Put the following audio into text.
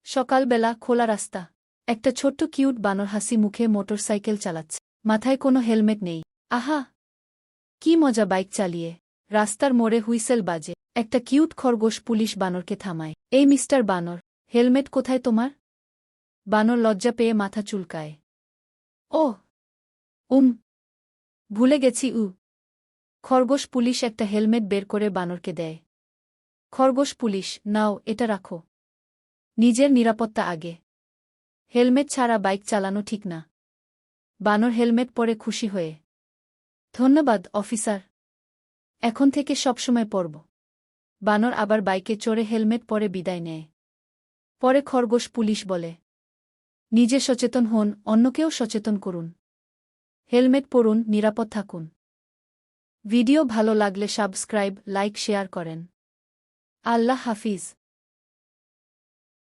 সকালবেলা খোলা রাস্তা। একটা ছোট্ট কিউট বানর হাসি মুখে মোটরসাইকেল চালাচ্ছে। মাথায় কোনো হেলমেট নেই। আহা, কি মজা বাইক চালিয়ে। রাস্তার মোড়ে হুইসেল বাজে। একটা কিউট খরগোশ পুলিশ বানরকে থামায়। এই মিস্টার বানর, হেলমেট কোথায় তোমার? বানর লজ্জা পেয়ে মাথা চুলকায়। ওহ, ভুলে গেছি। খরগোশ পুলিশ একটা হেলমেট বের করে বানরকে দেয়। খরগোশ পুলিশ, নাও, এটা রাখো। নিজের নিরাপত্তা আগে। হেলমেট ছাড়া বাইক চালানো ঠিক না। বানর হেলমেট পরে খুশি হয়ে। ধন্যবাদ অফিসার, এখন থেকে সবসময় পরব। বানর আবার বাইকে চড়ে হেলমেট পরে বিদায় নেয়। পরে খরগোশ পুলিশ বলে, নিজে সচেতন হন, অন্যকেও সচেতন করুন। হেলমেট পরুন, নিরাপদ থাকুন। ভিডিও ভালো লাগলে সাবস্ক্রাইব, লাইক, শেয়ার করেন। আল্লাহ হাফিজ।